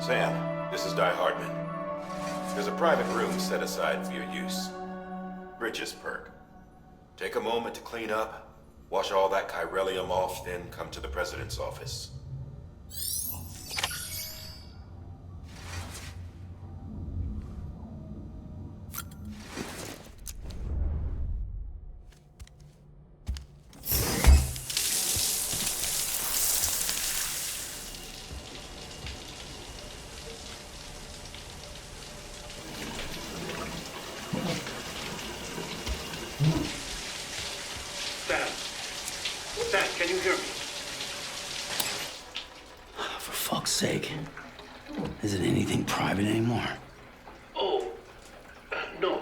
Sam, this is Di Hardman. There's a private room set aside for your use. Bridges perk. Take a moment to clean up, wash all that chiralium off, then come to the President's office. Sam, can you hear me? For fuck's sake. Isn't anything private anymore? Oh, no.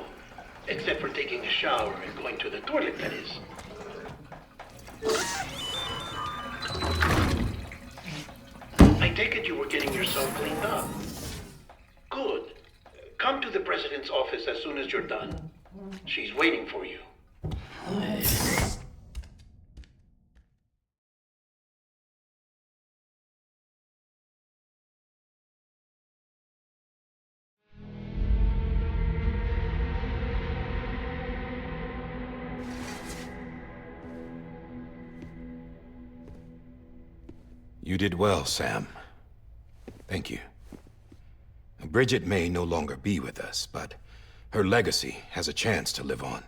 Except for taking a shower and going to the toilet, that is. I take it you were getting yourself cleaned up. Good. Come to the President's office as soon as you're done. She's waiting for you. You did well, Sam. Thank you. Bridget may no longer be with us, but her legacy has a chance to live on.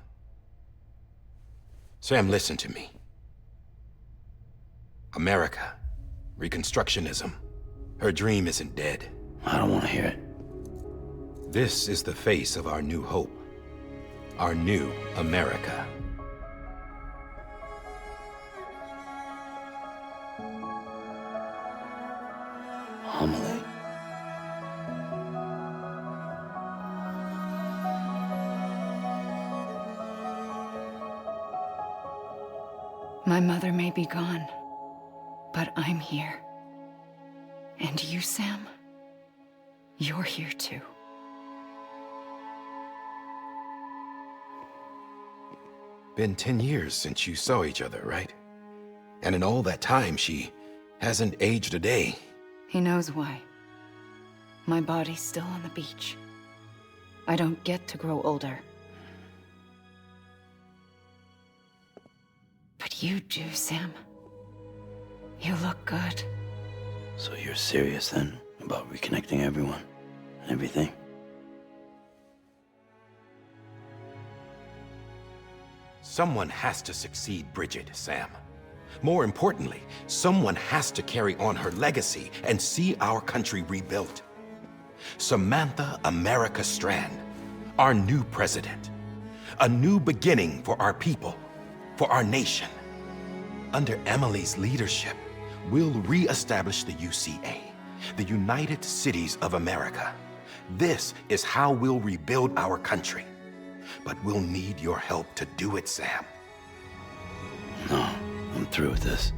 Sam, listen to me. America, Reconstructionism, her dream isn't dead. I don't want to hear it. This is the face of our new hope. Our new America. Homily. My mother may be gone, but I'm here. And you, Sam, you're here too. Been 10 years since you saw each other, right? And in all that time, she hasn't aged a day. He knows why. My body's still on the beach. I don't get to grow older. But you do, Sam. You look good. So you're serious then about reconnecting everyone and everything? Someone has to succeed Bridget, Sam. More importantly, someone has to carry on her legacy and see our country rebuilt. Samantha America Strand, our new president. A new beginning for our people, for our nation. Under Emily's leadership, we'll re-establish the UCA, the United Cities of America. This is how we'll rebuild our country. But we'll need your help to do it, Sam. No, I'm through with this.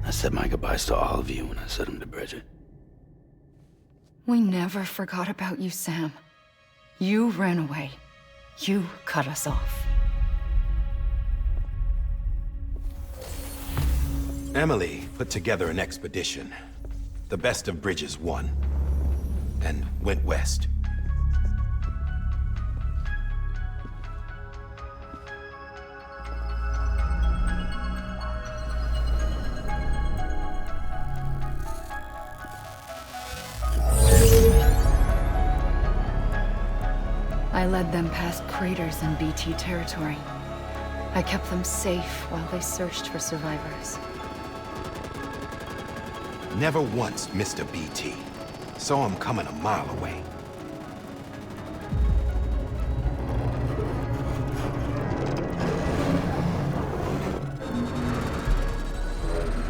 I said my goodbyes to all of you when I said them to Bridget. We never forgot about you, Sam. You ran away. You cut us off. Emily put together an expedition. The best of Bridges won. And went west. I led them past craters in BT territory. I kept them safe while they searched for survivors. Never once missed a BT. Saw him coming a mile away.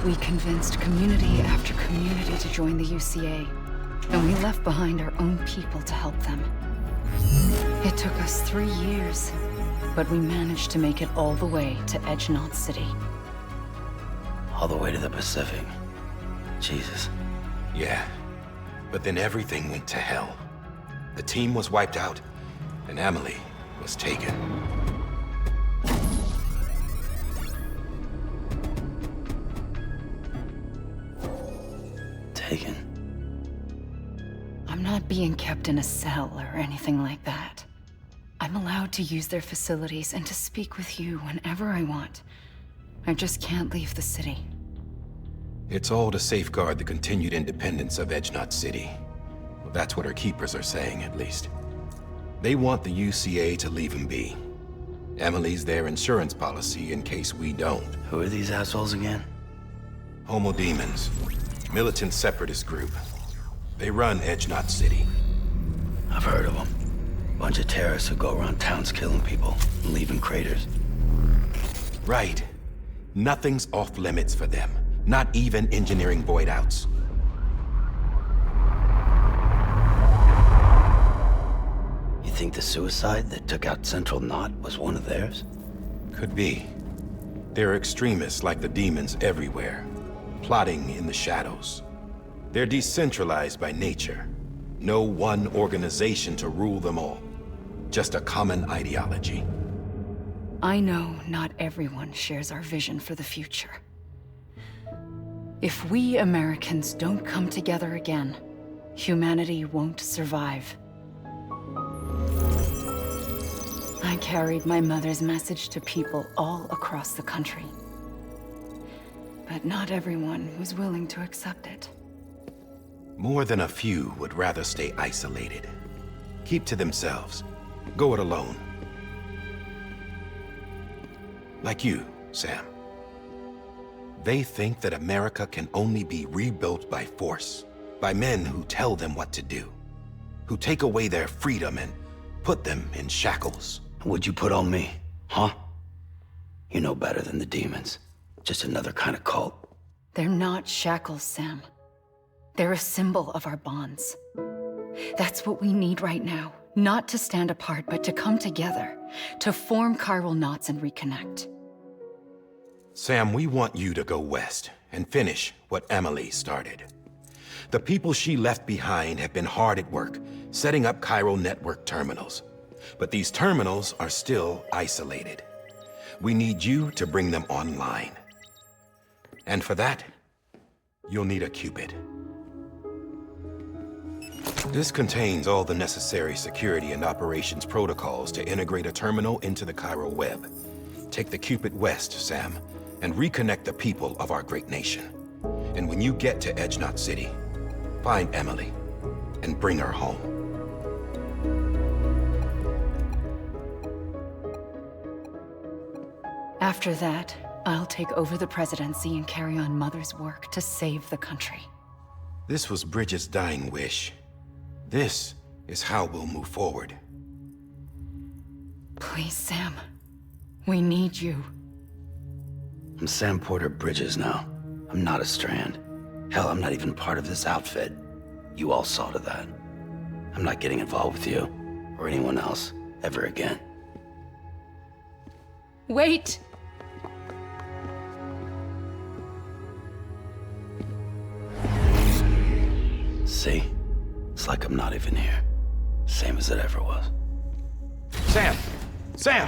We convinced community after community to join the UCA, and we left behind our own people to help them. It took us 3 years, but we managed to make it all the way to Edgenaught City. All the way to the Pacific. Jesus. Yeah, but then everything went to hell. The team was wiped out, and Emily was taken. Taken. not being kept in a cell or anything like that. I'm allowed to use their facilities and to speak with you whenever I want. I just can't leave the city. It's all to safeguard the continued independence of Edge City. Well, that's what our keepers are saying, at least. They want the UCA to leave him be. Emily's their insurance policy in case we don't. Who are these assholes again? Homo Demons. Militant separatist group. They run Edge City. I've heard of them. Bunch of terrorists who go around towns killing people and leaving craters. Right. Nothing's off limits for them. Not even engineering void outs. You think the suicide that took out Central Knot was one of theirs? Could be. There are extremists like the demons everywhere, plotting in the shadows. They're decentralized by nature. No one organization to rule them all. Just a common ideology. I know not everyone shares our vision for the future. If we Americans don't come together again, humanity won't survive. I carried my mother's message to people all across the country. But not everyone was willing to accept it. More than a few would rather stay isolated. Keep to themselves. Go it alone. Like you, Sam. They think that America can only be rebuilt by force, by men who tell them what to do, who take away their freedom and put them in shackles. What'd you put on me, huh? You know better than the demons. Just another kind of cult. They're not shackles, Sam. They're a symbol of our bonds. That's what we need right now. Not to stand apart, but to come together, to form chiral knots and reconnect. Sam, we want you to go west and finish what Emily started. The people she left behind have been hard at work, setting up chiral network terminals. But these terminals are still isolated. We need you to bring them online. And for that, you'll need a Cupid. This contains all the necessary security and operations protocols to integrate a terminal into the chiral web. Take the Cupid west, Sam, and reconnect the people of our great nation. And when you get to Edge City, find Emily and bring her home. After that, I'll take over the presidency and carry on Mother's work to save the country. This was Bridget's dying wish. This is how we'll move forward. Please, Sam. We need you. I'm Sam Porter Bridges now. I'm not a Strand. Hell, I'm not even part of this outfit. You all saw to that. I'm not getting involved with you, or anyone else, ever again. Wait! See? It's like I'm not even here. Same as it ever was. Sam! Sam!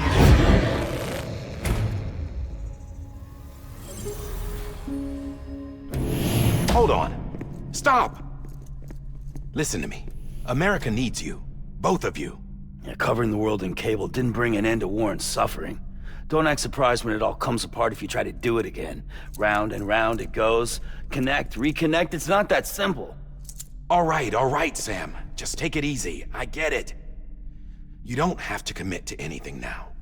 Hold on. Stop! Listen to me. America needs you. Both of you. Yeah, covering the world in cable didn't bring an end to war and suffering. Don't act surprised when it all comes apart if you try to do it again. Round and round it goes. Connect, reconnect, it's not that simple. All right, Sam. Just take it easy. I get it. You don't have to commit to anything now.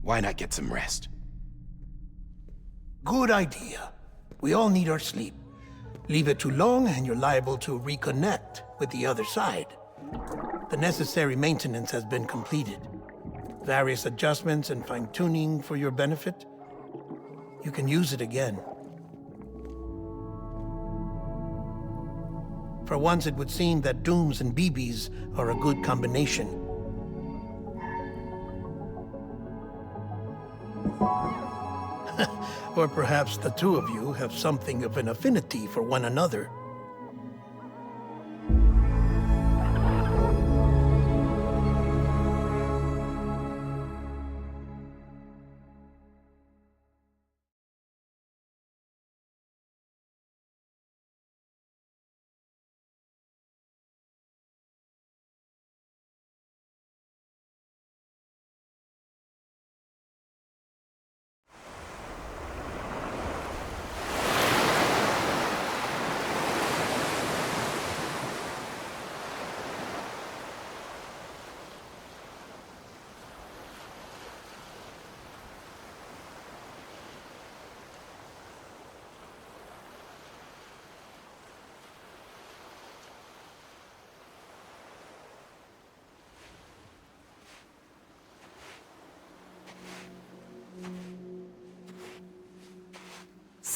Why not get some rest? Good idea. We all need our sleep. Leave it too long and you're liable to reconnect with the other side. The necessary maintenance has been completed. Various adjustments and fine-tuning for your benefit. You can use it again. For once, it would seem that Dooms and BBs are a good combination. Or perhaps the two of you have something of an affinity for one another.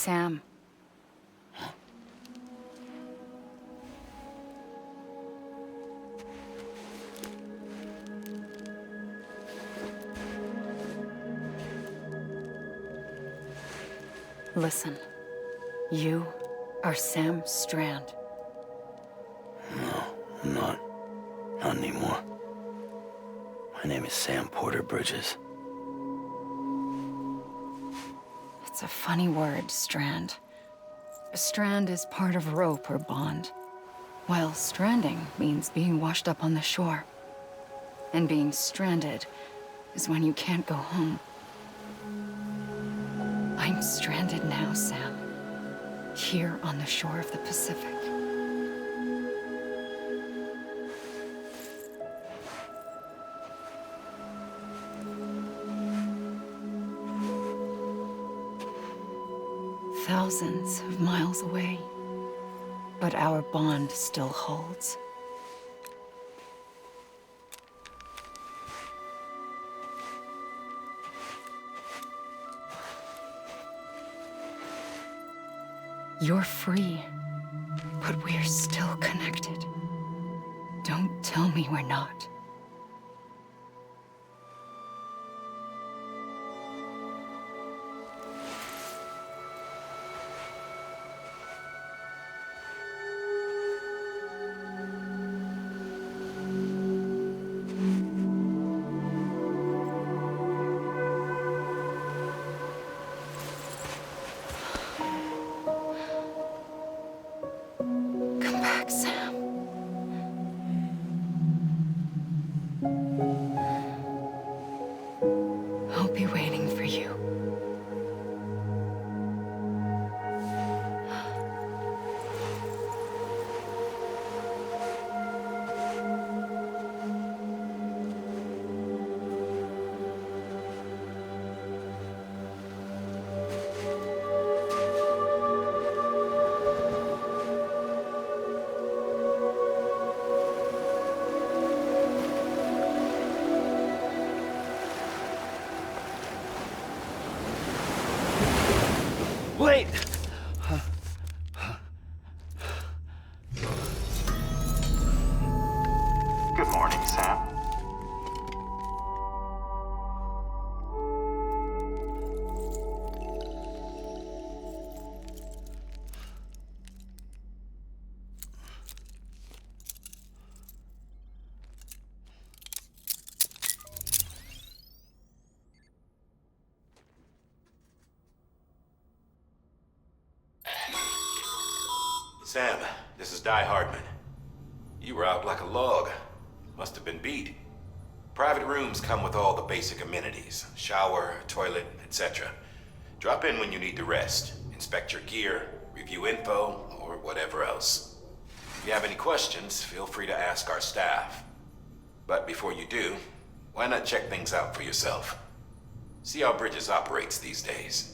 Sam. Listen, you are Sam Strand. No, I'm not. Not anymore. My name is Sam Porter Bridges. It's a funny word, Strand. A strand is part of rope or bond, while stranding means being washed up on the shore. And being stranded is when you can't go home. I'm stranded now, Sam. Here on the shore of the Pacific. Thousands of miles away, but our bond still holds. You're free, but we're still connected. Don't tell me we're not. Come back, Sam. I'll be waiting for you. Wait! Good morning, Sam. Sam, this is Di Hardman. You were out like a log. Must have been beat. Private rooms come with all the basic amenities. Shower, toilet, etc. Drop in when you need to rest. Inspect your gear, review info, or whatever else. If you have any questions, feel free to ask our staff. But before you do, why not check things out for yourself? See how Bridges operates these days.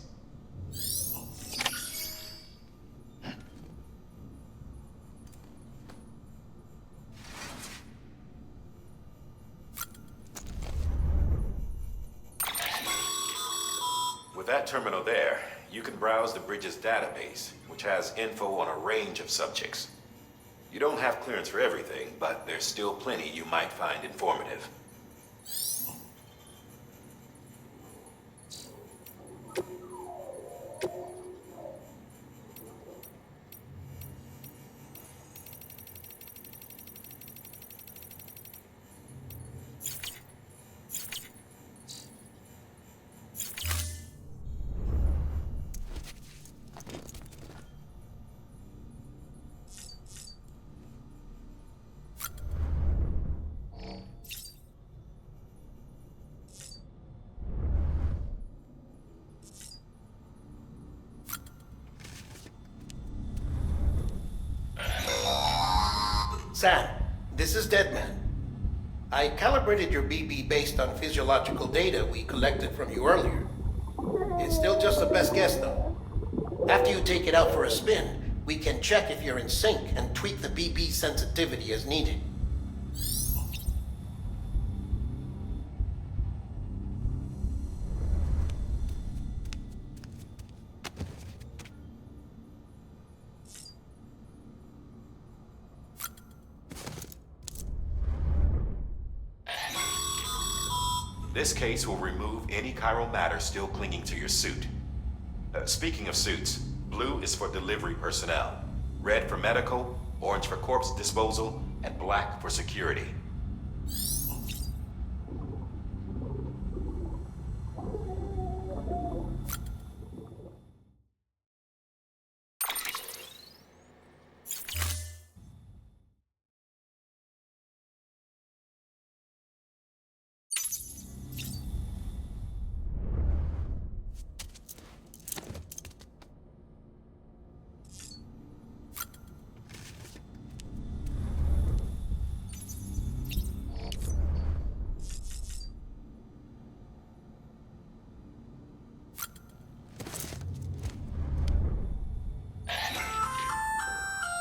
With that terminal there, you can browse the Bridges database, which has info on a range of subjects. You don't have clearance for everything, but there's still plenty you might find informative. Sam, this is Deadman. I calibrated your BB based on physiological data we collected from you earlier. It's still just a best guess, though. After you take it out for a spin, we can check if you're in sync and tweak the BB sensitivity as needed. This case will remove any chiral matter still clinging to your suit. Speaking of suits, blue is for delivery personnel, red for medical, orange for corpse disposal, and black for security.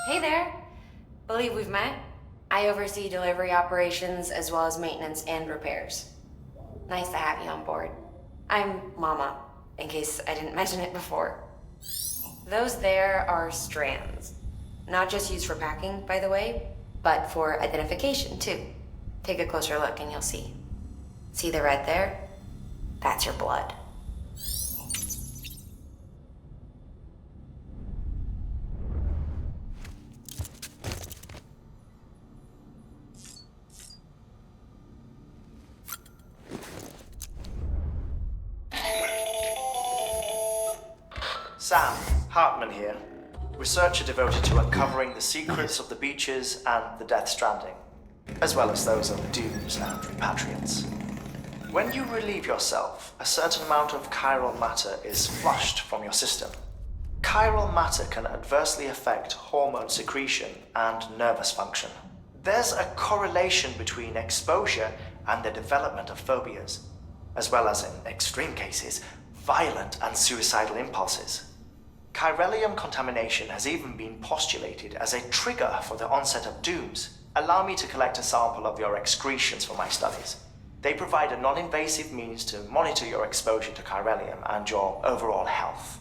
Hey there. Believe we've met. I oversee delivery operations as well as maintenance and repairs. Nice to have you on board. I'm Mama, in case I didn't mention it before. Those there are strands. Not just used for packing, by the way, but for identification too. Take a closer look and you'll see. See the red there? That's your blood. Sam, Hartman here, researcher devoted to uncovering the secrets of the beaches and the Death Stranding, as well as those of the Dooms and Repatriants. When you relieve yourself, a certain amount of chiral matter is flushed from your system. Chiral matter can adversely affect hormone secretion and nervous function. There's a correlation between exposure and the development of phobias, as well as, in extreme cases, violent and suicidal impulses. Chiralium contamination has even been postulated as a trigger for the onset of dooms. Allow me to collect a sample of your excretions for my studies. They provide a non-invasive means to monitor your exposure to chiralium and your overall health.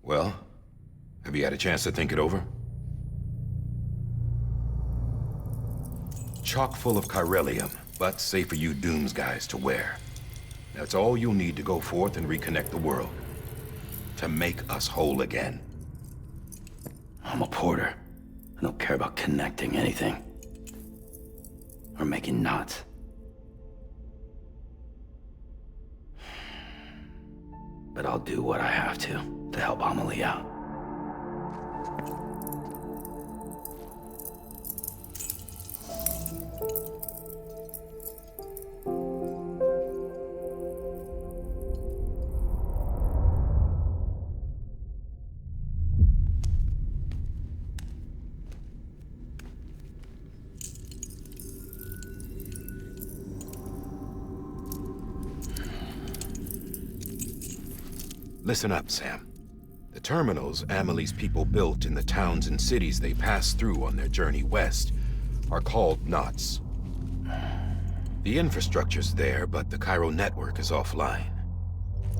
Well, have you had a chance to think it over? Chock full of chiralium, but safe for you Dooms guys to wear. That's all you'll need to go forth and reconnect the world. To make us whole again. I'm a porter. I don't care about connecting anything. Or making knots. But I'll do what I have to help Amelie out. Listen up, Sam. The terminals Amelie's people built in the towns and cities they passed through on their journey west are called knots. The infrastructure's there, but the chiral network is offline.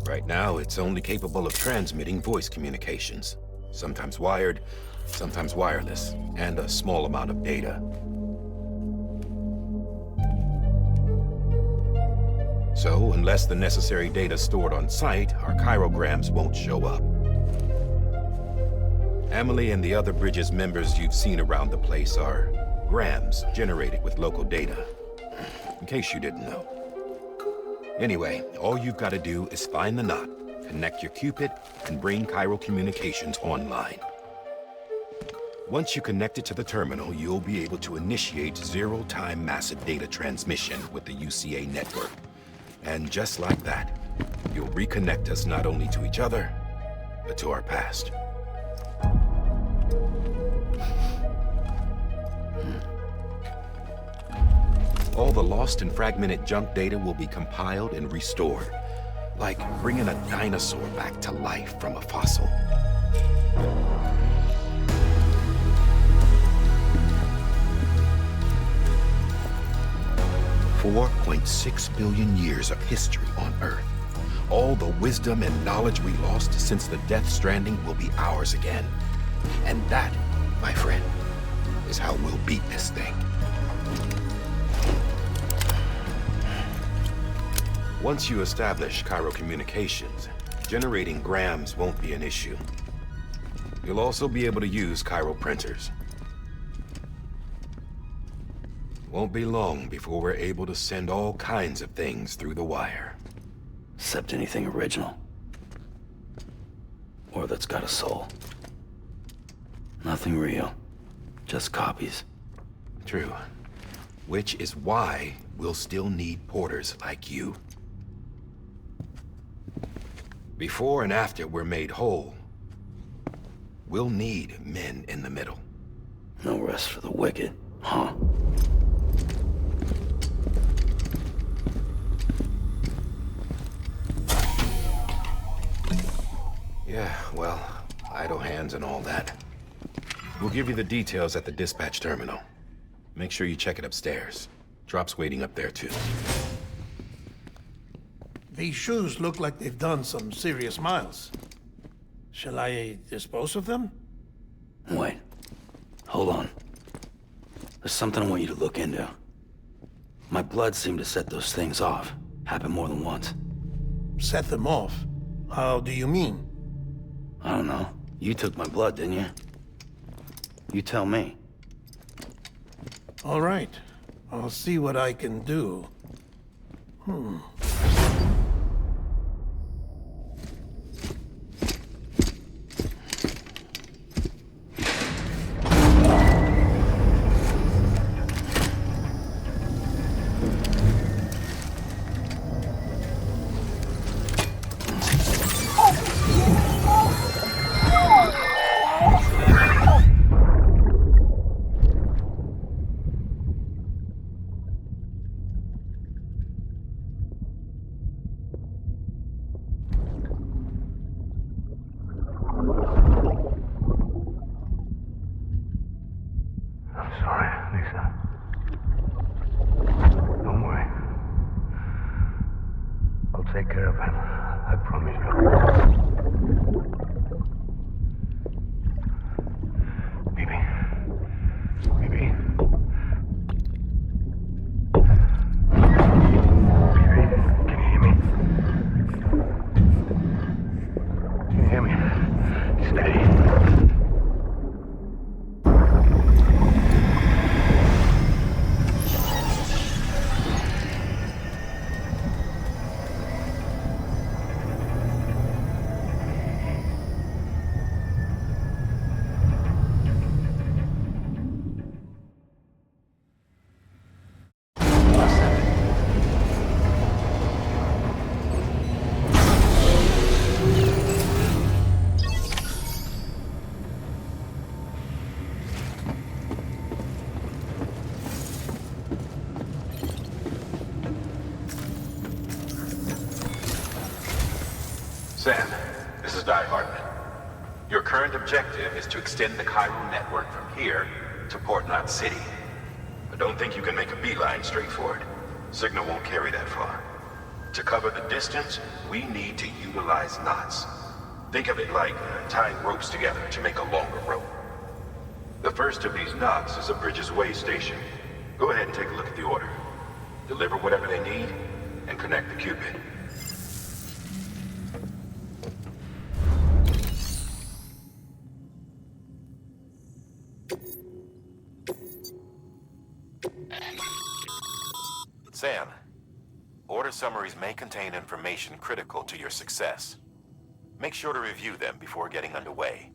Right now, it's only capable of transmitting voice communications. Sometimes wired, sometimes wireless, and a small amount of data. So, unless the necessary data stored on site, our chirograms won't show up. Amelie and the other Bridges members you've seen around the place are grams generated with local data. In case you didn't know. Anyway, all you've got to do is find the knot, connect your Cupid, and bring chiral communications online. Once you connect it to the terminal, you'll be able to initiate zero-time massive data transmission with the UCA network. And just like that, you'll reconnect us not only to each other, but to our past. All the lost and fragmented junk data will be compiled and restored, like bringing a dinosaur back to life from a fossil. 4.6 billion years of history on Earth. All the wisdom and knowledge we lost since the Death Stranding will be ours again. And that, my friend, is how we'll beat this thing. Once you establish Chiral communications, generating grams won't be an issue. You'll also be able to use Chiral printers. Won't be long before we're able to send all kinds of things through the wire. Except anything original. Or that's got a soul. Nothing real. Just copies. True. Which is why we'll still need porters like you. Before and after we're made whole, we'll need men in the middle. No rest for the wicked, huh? Yeah, well, idle hands and all that. We'll give you the details at the dispatch terminal. Make sure you check it upstairs. Drop's waiting up there, too. These shoes look like they've done some serious miles. Shall I dispose of them? Wait. Hold on. There's something I want you to look into. My blood seemed to set those things off. Happened more than once. Set them off? How do you mean? I don't know. You took my blood, didn't you? You tell me. All right. I'll see what I can do. Take care of him. I promise you. Baby. Baby. Baby, can you hear me? Can you hear me? Steady. Sam, this is Di Hartman. Your current objective is to extend the chiral network from here to Port Knot City. I don't think you can make a beeline straight for it. Signal won't carry that far. To cover the distance, we need to utilize knots. Think of it like tying ropes together to make a longer rope. The first of these knots is a Bridges Way station. Go ahead and take a look at the order. Deliver whatever they need, and connect the Cupid. Sam, order summaries may contain information critical to your success. Make sure to review them before getting underway.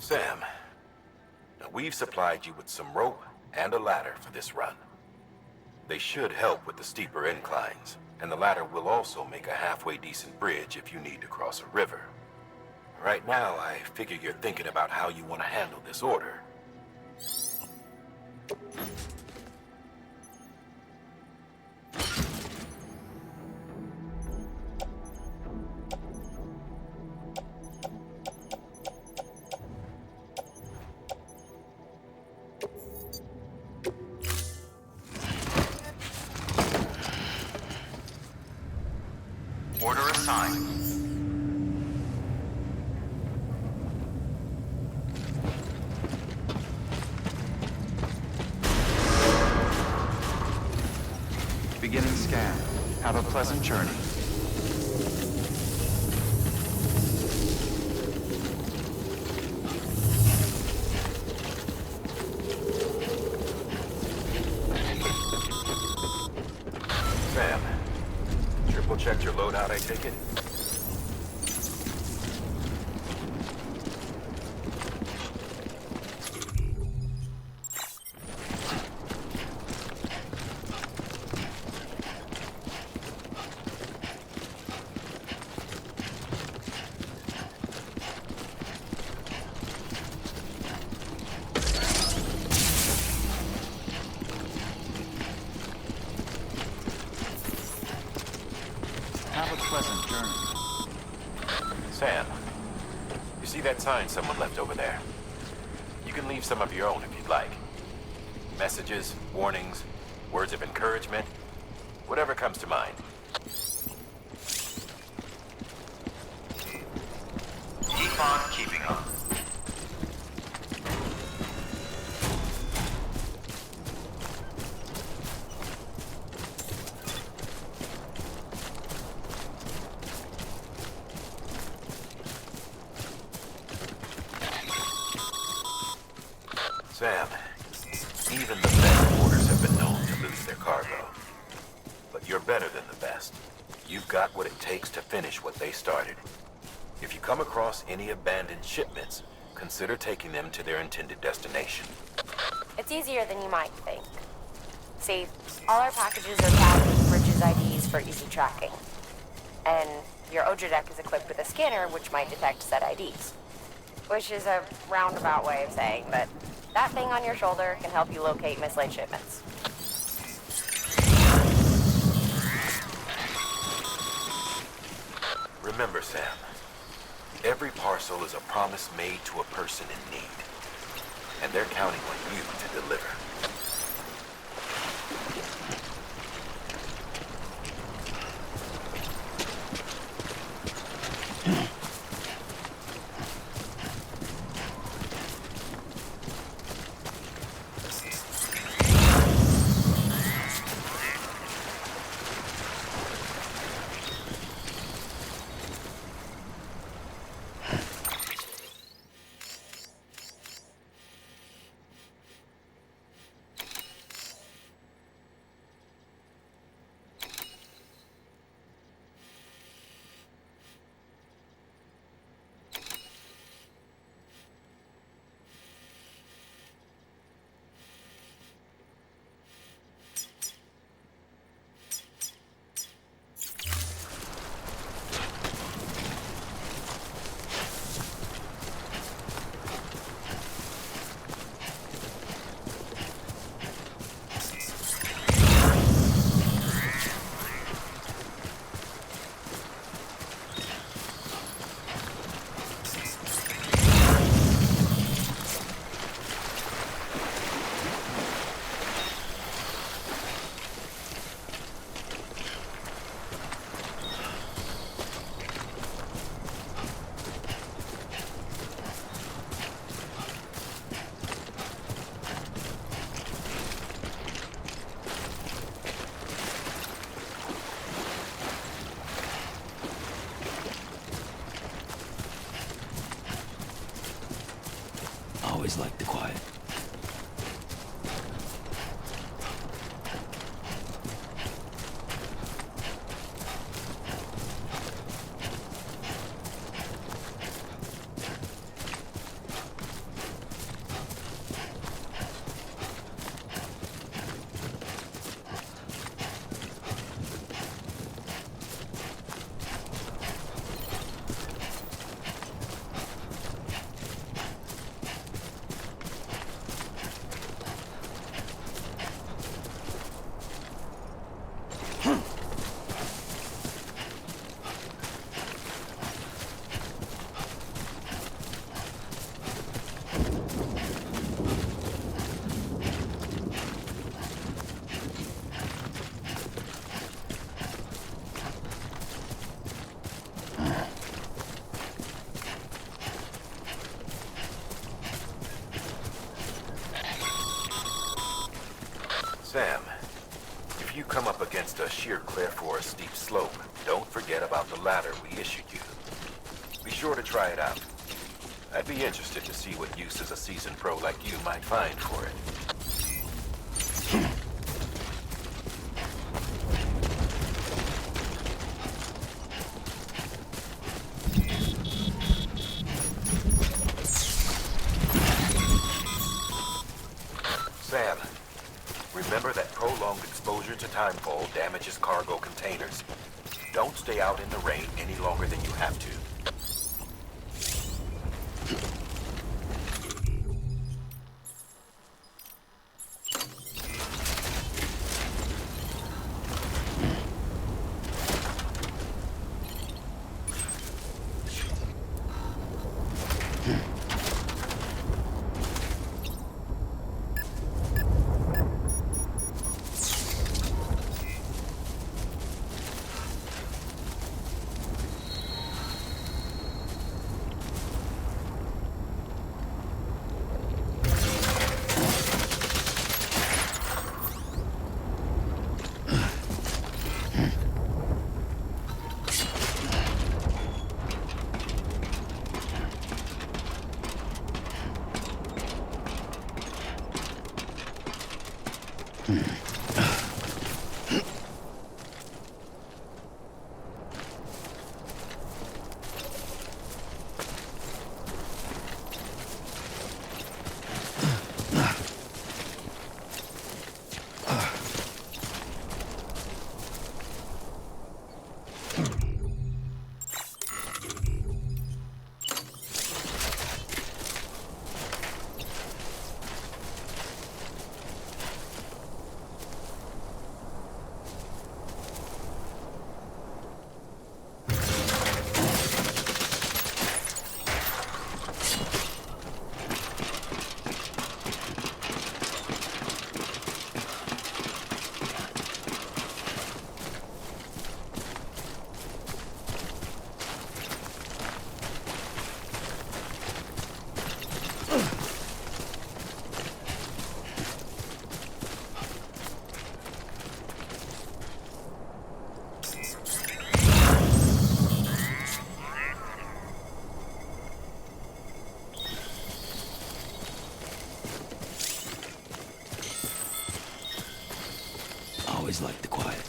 Sam, now we've supplied you with some rope and a ladder for this run. They should help with the steeper inclines. And the latter will also make a halfway decent bridge if you need to cross a river. Right now, I figure you're thinking about how you want to handle this order. Order assigned. Beginning scan. Have a pleasant journey. Sam, triple checked your loadout, I take it? Have a pleasant journey. Sam, you see that sign someone left over there? You can leave some of your own if you'd like. Messages, warnings, words of encouragement, whatever comes to mind. Keep on keeping on. Sam, even the best porters have been known to lose their cargo. But you're better than the best. You've got what it takes to finish what they started. If you come across any abandoned shipments, consider taking them to their intended destination. It's easier than you might think. See, all our packages are tagged with Bridges IDs for easy tracking. And your Odra deck is equipped with a scanner which might detect said IDs. Which is a roundabout way of saying that that thing on your shoulder can help you locate mislaid shipments. Remember, Sam, every parcel is a promise made to a person in need. And they're counting on you to deliver. Always liked the quiet. Sam, if you come up against a sheer cliff or a steep slope, don't forget about the ladder we issued you. Be sure to try it out. I'd be interested to see what uses a seasoned pro like you might find for it. Sam, remember that prolonged exposure to timefall damages cargo containers. Don't stay out in the rain any longer than you have to. Always liked the quiet.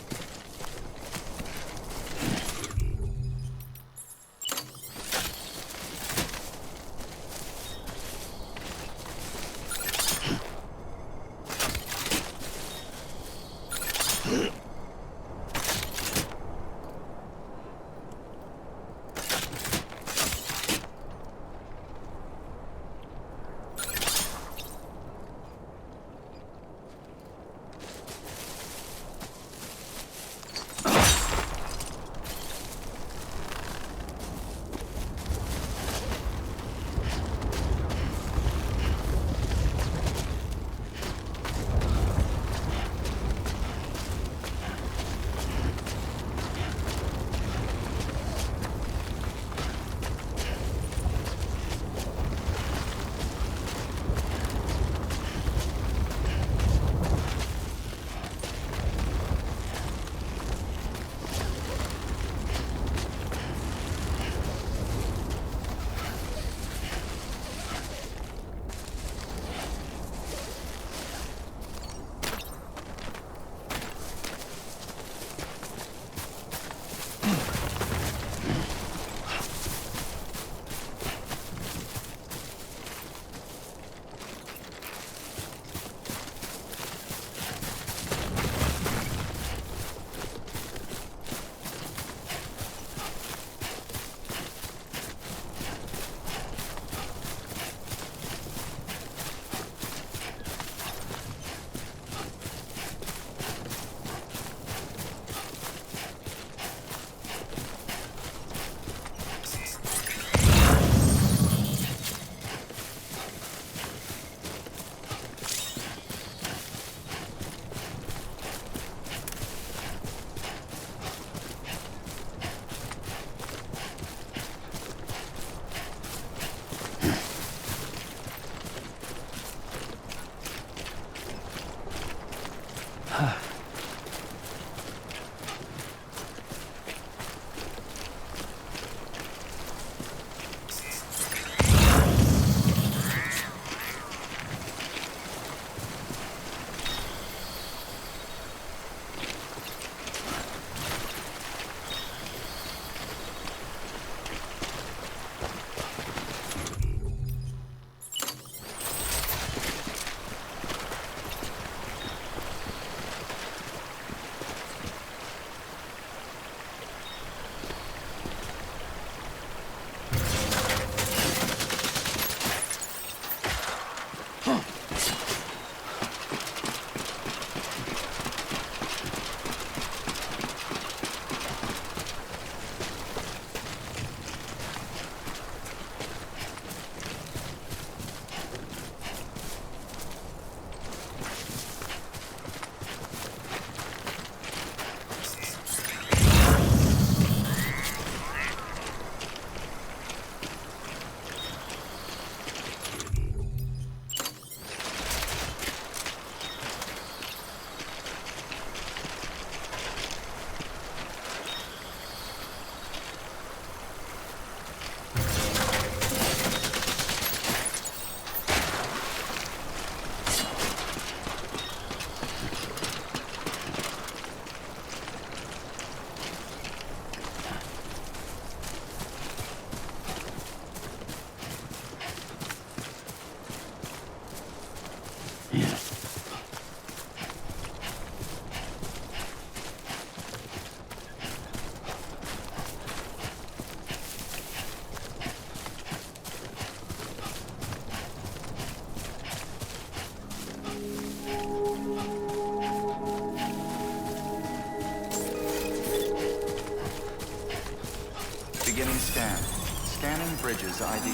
Beginning scan. Scanning bridges ID.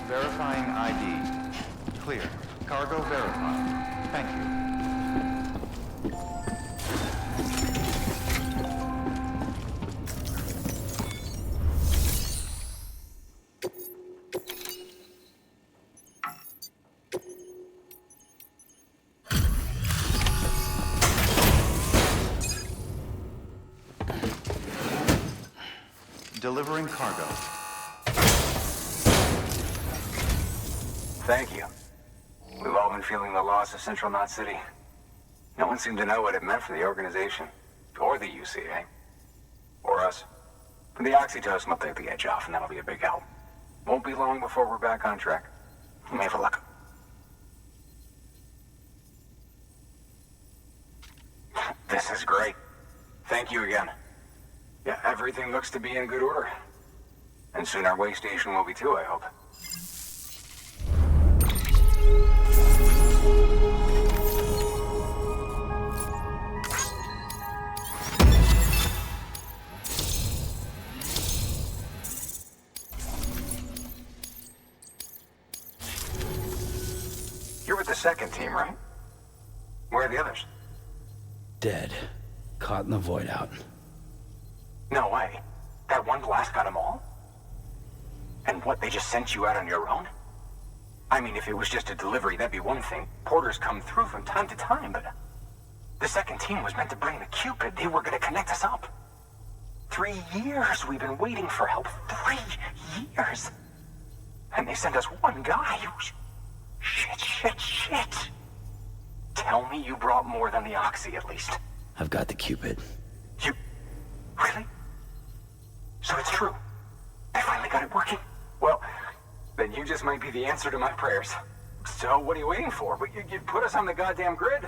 Verifying ID. Clear. Cargo verified. Thank you. Delivering cargo. Thank you. We've all been feeling the loss of Central Knot City. No one seemed to know what it meant for the organization, or the UCA, or us. But the oxytocin will take the edge off, and that'll be a big help. Won't be long before we're back on track. You may have a luck. This is great. Thank you again. Yeah, everything looks to be in good order. And soon our way station will be too, I hope. You're with the second team, right? Where are the others? Dead. Caught in the void out. No way. That one blast got them all? And what, they just sent you out on your own? I mean, if it was just a delivery, that'd be one thing. Porters come through from time to time, but... The second team was meant to bring the Cupid. They were gonna connect us up. 3 years we've been waiting for help. 3 years! And they sent us one guy. Shit. Tell me you brought more than the Oxy, at least. I've got the Cupid. You... Really? So it's true. I finally got it working. Well, then you just might be the answer to my prayers. So what are you waiting for? You put us on the goddamn grid.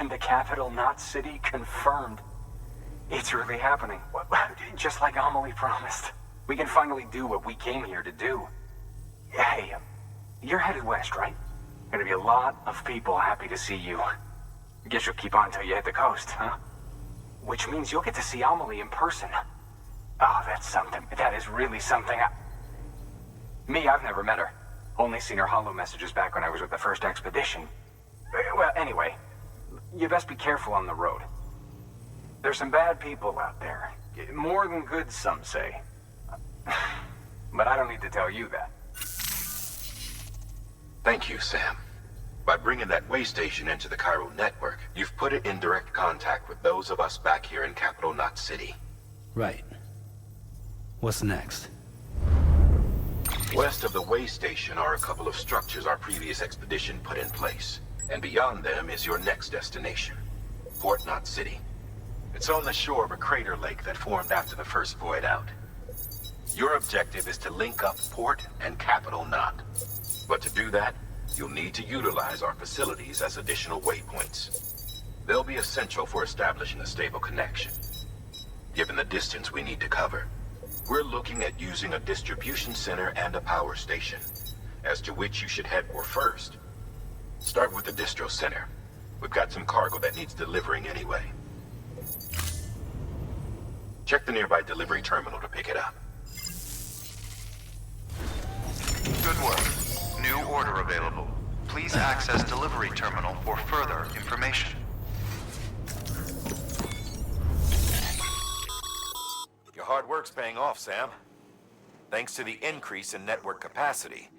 mission to Capital Knot City confirmed. It's really happening. Just like Amelie promised. We can finally do what we came here to do. Hey, you're headed west, right? Gonna be a lot of people happy to see you. Guess you'll keep on until you hit the coast, huh? Which means you'll get to see Amelie in person. Oh, that's something. That is really something. Me, I've never met her. Only seen her holo messages back when I was with the first expedition. Well, anyway, you best be careful on the road. There's some bad people out there. More than good, some say. But I don't need to tell you that. Thank you, Sam. By bringing that way station into the Cairo network, you've put it in direct contact with those of us back here in Capital Knot City. Right. What's next? West of the way station are a couple of structures our previous expedition put in place. And beyond them is your next destination, Port Knot City. It's on the shore of a crater lake that formed after the first void out. Your objective is to link up Port and Capital Knot. But to do that, you'll need to utilize our facilities as additional waypoints. They'll be essential for establishing a stable connection. Given the distance we need to cover, we're looking at using a distribution center and a power station, as to which you should head for first. Start with the distro center. We've got some cargo that needs delivering anyway. Check the nearby delivery terminal to pick it up. Good work. New order available. Please access delivery terminal for further information. Your hard work's paying off, Sam. Thanks to the increase in network capacity,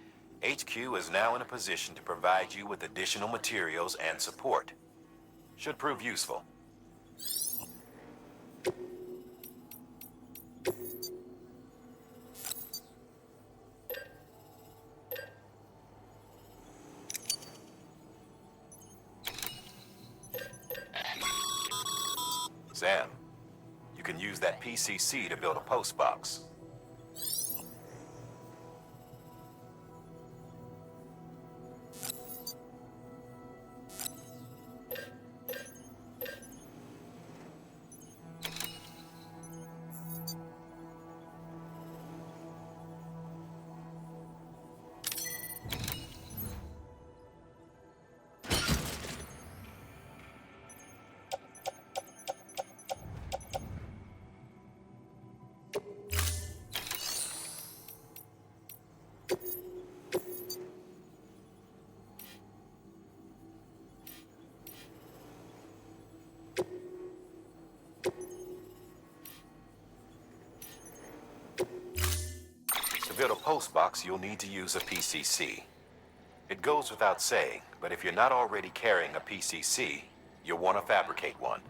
HQ is now in a position to provide you with additional materials and support. Should prove useful. Sam, you can use that PCC to build a post box. To build a post box, you'll need to use a PCC. It goes without saying, but if you're not already carrying a PCC, you'll want to fabricate one.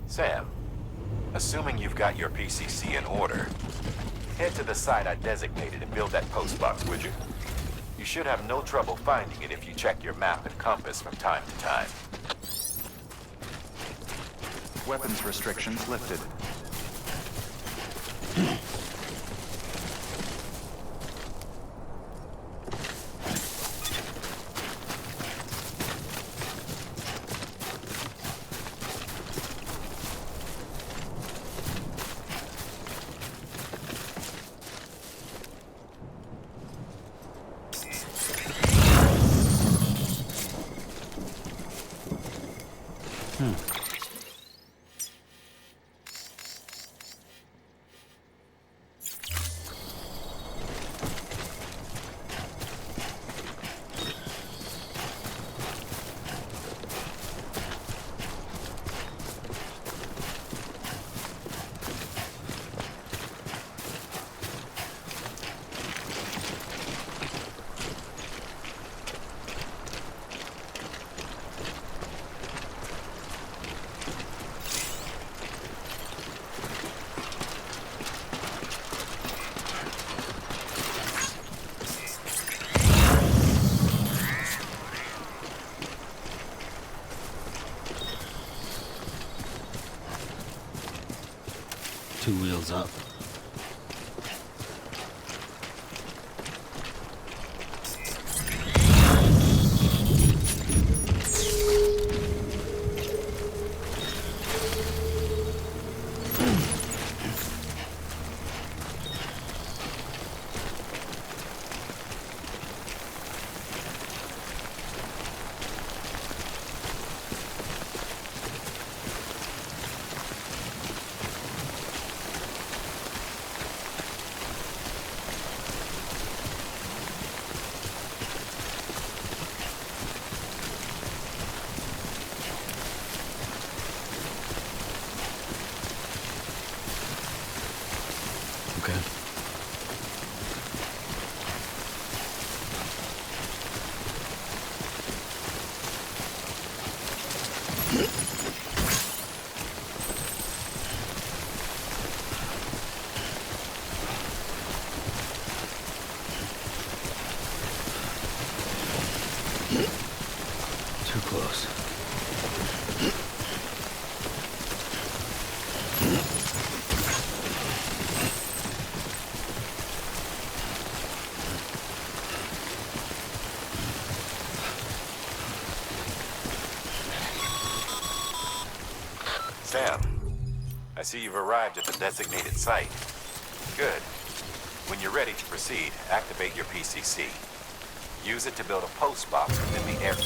Sam, assuming you've got your PCC in order, head to the site I designated and build that post box, would you? You should have no trouble finding it if you check your map and compass from time to time. Weapons restrictions lifted. 2 wheels up. Okay. Too close. Sam, I see you've arrived at the designated site. Good. When you're ready to proceed, activate your PCC. Use it to build a post box within the area.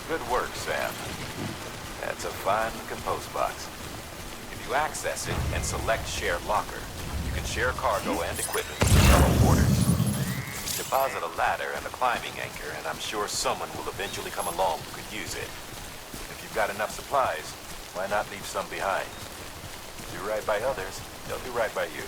Good work, Sam. That's a fine-looking post box. If you access it and select Share Locker, you can share cargo and equipment with your fellow porters. Deposit a ladder and a climbing anchor, and I'm sure someone will eventually come along who could use it. If you've got enough supplies, why not leave some behind? Do right by others, they'll do right by you.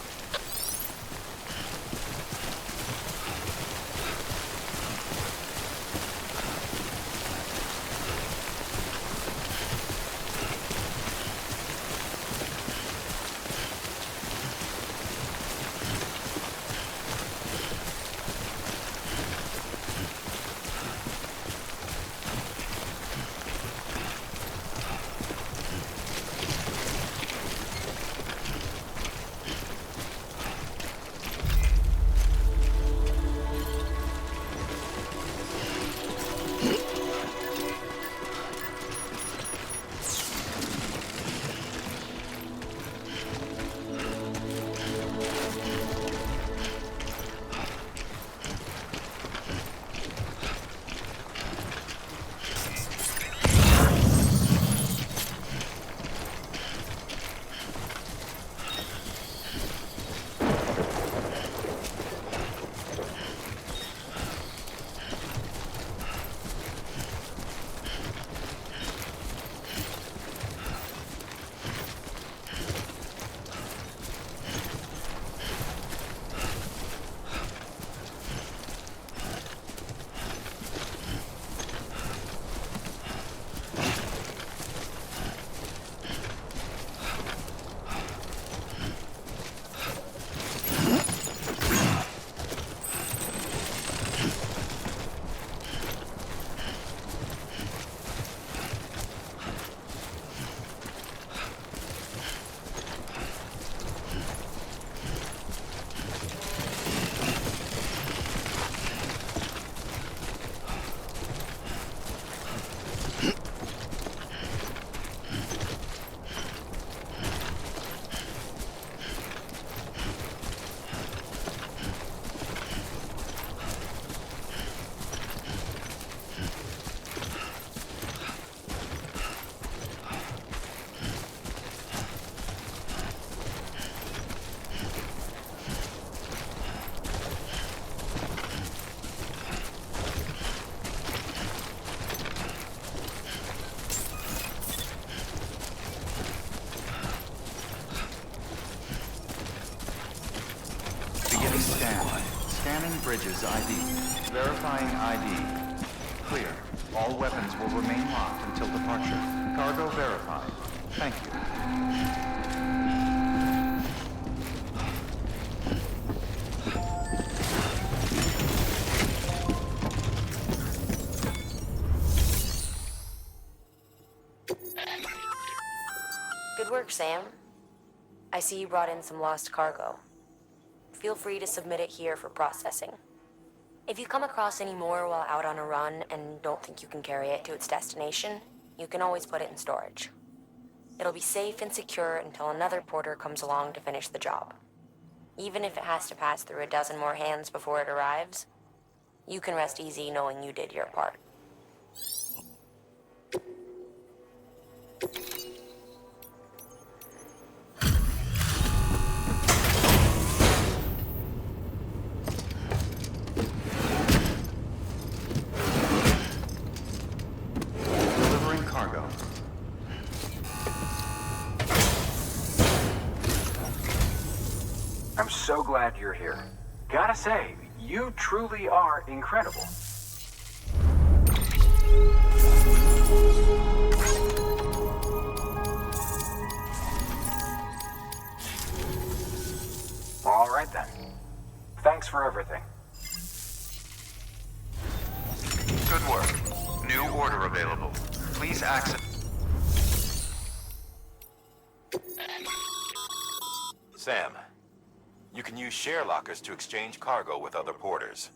Scanning Bridges ID. Verifying ID. Clear. All weapons will remain locked until departure. Cargo verified. Thank you. Good work, Sam. I see you brought in some lost cargo. Feel free to submit it here for processing. If you come across any more while out on a run and don't think you can carry it to its destination, you can always put it in storage. It'll be safe and secure until another porter comes along to finish the job. Even if it has to pass through a dozen more hands before it arrives, you can rest easy knowing you did your part. Delivering cargo. I'm so glad you're here. Gotta say, you truly are incredible. All right then. Thanks for everything. Good work. New order available. Please access... Sam, you can use share lockers to exchange cargo with other porters.